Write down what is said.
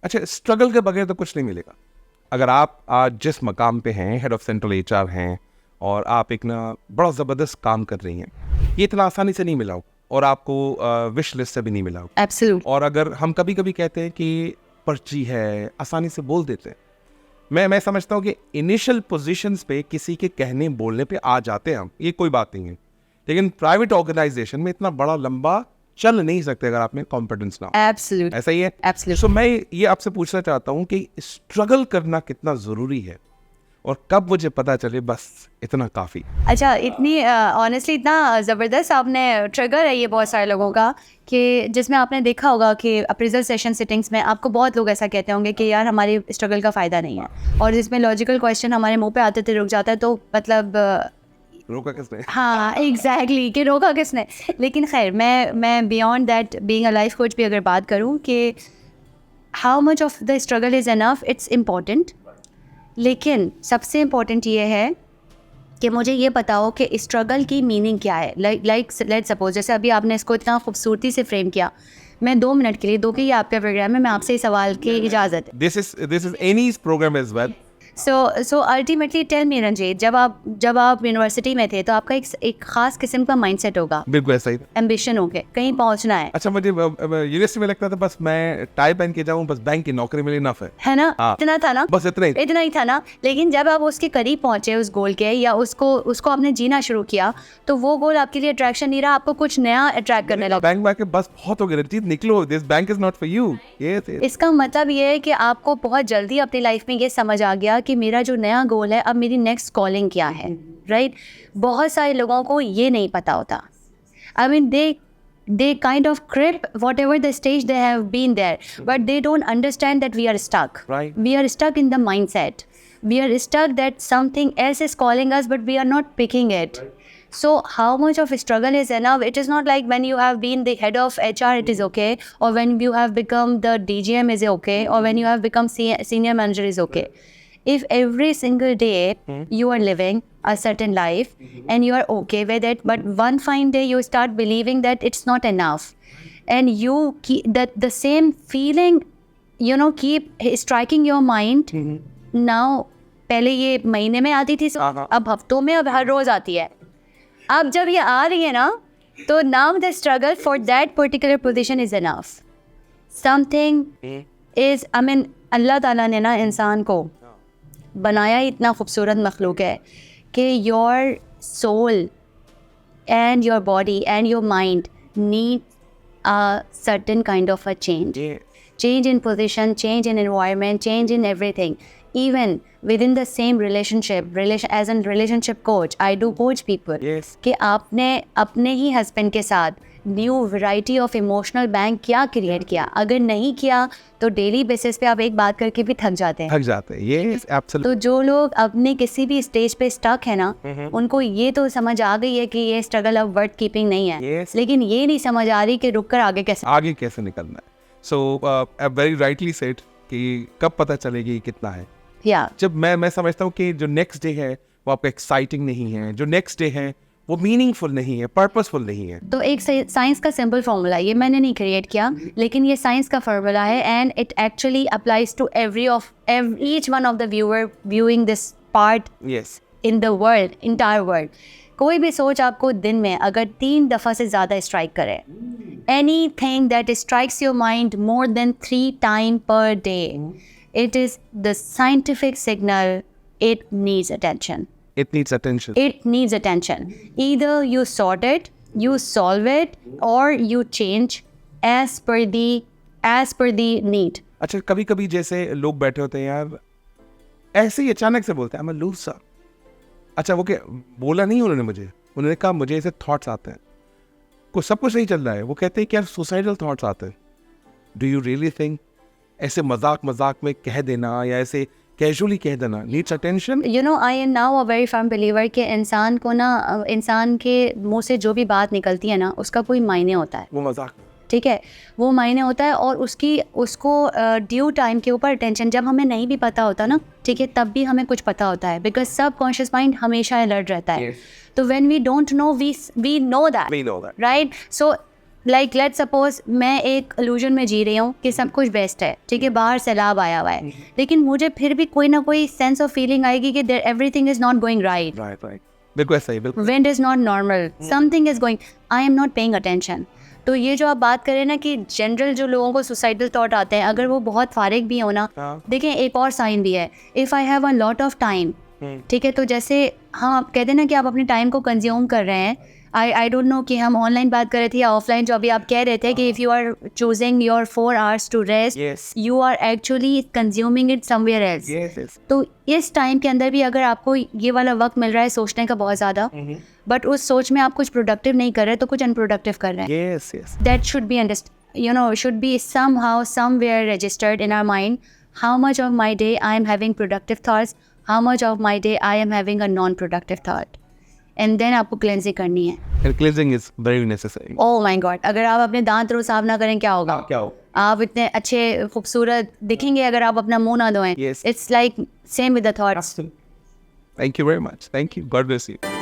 अच्छा, स्ट्रगल के बगैर तो कुछ नहीं मिलेगा। अगर आप आज जिस मकाम पे हैं, हेड ऑफ सेंट्रल एचआर हैं, और आप एक ना बड़ा ज़बरदस्त काम कर रही हैं, ये इतना आसानी से नहीं मिला हो, और आपको विश लिस्ट से भी नहीं मिला हो। एब्सोल्यूट। और अगर हम कभी कभी कहते हैं कि पर्ची है, आसानी से बोल देते हैं, मैं समझता हूँ कि इनिशियल पोजीशंस पे किसी के कहने बोलने पे आ जाते हैं हम, ये कोई बात नहीं है, लेकिन प्राइवेट ऑर्गेनाइजेशन में इतना बड़ा लंबा चल नहीं सकते अगर आप में कॉम्पिटेंस ना हो। एब्सोल्यूट। ऐसा ही है। एब्सोल्यूट। सो मैं ये आपसे पूछना चाहता हूँ कि स्ट्रगल करना कितना ज़रूरी है, और कब मुझे पता चले बस इतना काफ़ी। अच्छा, इतनी ऑनेस्टली इतना ज़बरदस्त आपने ट्रिगर है ये बहुत सारे लोगों का, कि जिसमें आपने देखा होगा कि अप्रेजल सेशन सिटिंग्स में आपको बहुत लोग ऐसा कहते होंगे कि यार हमारी स्ट्रगल का फ़ायदा नहीं है, और जिसमें लॉजिकल क्वेश्चन हमारे मुंह पे आते थे रुक जाता है, तो मतलब रोका किसने? हाँ एग्जैक्टली, कि रोका किसने। लेकिन खैर मैं beyond that being a life coach भी अगर बात करूँ कि how much of the struggle is enough, it's important. लेकिन सबसे इम्पॉर्टेंट ये है कि मुझे ये पता हो कि स्ट्रगल की मीनिंग क्या है। लाइक लेट्स सपोज, जैसे अभी आपने इसको इतना खूबसूरती से फ्रेम किया, मैं 2 मिनट के लिए, दो कि ये आपका प्रोग्राम है, मैं आपसे इस सवाल की इजाज़त है। This is any program as well. So ultimately tell me Ranjit, जब आप यूनिवर्सिटी में थे तो आपका एक खास किस्म का माइंडसेट होगा, बिल्कुल ऐसा ही। एम्बिशन होके कहीं पहुंचना है। अच्छा, मुझे यूनिवर्सिटी में लगता था बस मैं टाई पहन के जाऊं, बस बैंक की नौकरी मिले इनफ है ना? हाँ। इतना था ना, बस इतना ही था ना। लेकिन जब आप उसके करीब पहुंचे उस गोल के, या उसको आपने जीना शुरू किया, तो वो गोल आपके लिए अट्रैक्शन नहीं रहा, आपको कुछ नया अट्रैक्ट करने लगा। बैंक में बस बहुत हो गया रंजीत, निकलो, this bank is not for you. इसका मतलब ये है कि आपको बहुत जल्दी अपनी लाइफ में ये समझ आ गया कि मेरा जो नया गोल है, अब मेरी नेक्स्ट कॉलिंग क्या है, राइट? बहुत सारे लोगों को ये नहीं पता होता। I mean they kind of crib whatever the stage they have been there, but they don't understand that we are stuck. Right. We are stuck in the mindset. We are stuck that something else is calling us, but we are not picking it. Right. So how much of a struggle is enough? It is not like when you have been the head of HR it is okay, or when you have become the DGM is okay, or when you have become senior manager is okay. If every single day you are living a certain life and you are okay with it, but one fine day you start believing that it's not enough, and you keep that the same feeling, keep striking your mind. Now, पहले ये महीने में आती थी, अब हफ्तों में, अब हर रोज आती है। अब जब ये आ रही है ना, तो now the struggle for that particular position is enough. Something is, I mean, अल्लाह ताला ने ना इंसान को बनाया इतना खूबसूरत मखलूक है कि your soul and your body and your mind need a certain kind of a change in position, change in environment, change in everything, even within the same relationship as a relationship coach, I do coach people. Yes. कि आपने अपने ही husband के साथ new variety of emotional bank क्या create किया? अगर नहीं किया तो डेली बेसिस पे आप एक बात करके भी थक जाते हैं। Yes, absolutely. तो जो लोग अपने किसी भी स्टेज पे स्टक है ना, उनको ये तो समझ आ गई है कि ये स्ट्रगल अब वर्थ कीपिंग नहीं है। Yes. लेकिन ये नहीं समझ आ रही कि रुक कर आगे कैसे निकलना है। सो वेरी राइटली सेड कि कब पता चलेगी कितना है। जब मैं समझता हूँ कि जो नेक्स्ट डे है वो आपका एक्साइटिंग नहीं है, जो नेक्स्ट डे है वो मीनिंगफुल नहीं है, पर्पसफुल नहीं है। तो एक साइंस का सिंपल फार्मूला, ये मैंने नहीं क्रिएट किया, लेकिन ये साइंस का फार्मूला है, and it actually applies to each one of the viewer viewing this part in the world, entire world. कोई भी सोच आपको दिन में अगर 3 दफ़ा से ज़्यादा स्ट्राइक करे, anything that strikes your mind more than 3 time per day, it is the scientific signal it needs attention. It needs attention. It needs attention. Either you sort it, you solve it, or you change as per the need. अच्छा, कभी कभी जैसे लोग बैठे होते हैं यार, ऐसे ही अचानक से बोलते हैं I'm a loser. अच्छा, वो क्या बोला नहीं उन्होंने कहा मुझे ऐसे थॉट्स आते हैं, सब कुछ नहीं चल रहा है, वो कहते हैं कि यार सुसाइडल थॉट्स आते हैं। डू यू रियली थिंक ऐसे मजाक में कह देना या ऐसे कैजुअली कह देना needs attention? I am now a very firm believer कि इंसान को ना, इंसान के मुंह से जो भी बात निकलती है ना, उसका कोई मायने होता है। वो मजाक, ठीक है, वो मायने होता है, और उसको ड्यू टाइम के ऊपर अटेंशन, जब हमें नहीं भी पता होता ना, ठीक है, तब भी हमें कुछ पता होता है, बिकॉज सबकॉन्शियस माइंड हमेशा अलर्ट रहता है। तो when we don't know, we know that, right? So like let suppose मैं एक इल्यूजन में जी रही हूँ कि सब कुछ बेस्ट है, ठीक है, बाहर सैलाब आया हुआ है, लेकिन मुझे फिर भी कोई ना कोई सेंस ऑफ फीलिंग आएगी कि everything is not going right, right बिल्कुल ऐसा ही, बिल्कुल wind is not normal, something is going, I am not paying attention. तो ये जो आप बात करें ना कि जनरल जो लोगों को सुसाइडल थॉट आते हैं, अगर वो बहुत फारिग भी हो ना, देखें एक और साइन भी है, if I have a lot of time, ठीक है, तो जैसे हम आप कहते हैं ना कि आप अपने टाइम को कंज्यूम कर रहे हैं, आई डोंट नो कि हम ऑनलाइन बात कर रहे थे या ऑफलाइन, जो अभी आप कह रहे थे कि if you are choosing your 4 hours to rest, you are actually consuming it somewhere else. तो इस टाइम के अंदर भी अगर आपको ये वाला वक्त मिल रहा है सोचने का बहुत ज़्यादा, बट उस सोच में आप कुछ प्रोडक्टिव नहीं कर रहे तो कुछ अनप्रोडक्टिव कर रहे हैं, that should be should be somehow somewhere registered in our mind, how much of my day I am having productive thoughts, how much of my day I am having a non-productive thought, and then आपको cleansing करनी है। And cleansing is very necessary. Oh my God, अगर आप अपने दांत रोज साफ ना करें क्या होगा? क्या हो? आप इतने अच्छे खूबसूरत दिखेंगे अगर आप अपना मुंह ना धोएं। Yes. It's like same with the thoughts. Thank you very much. Thank you. God bless you.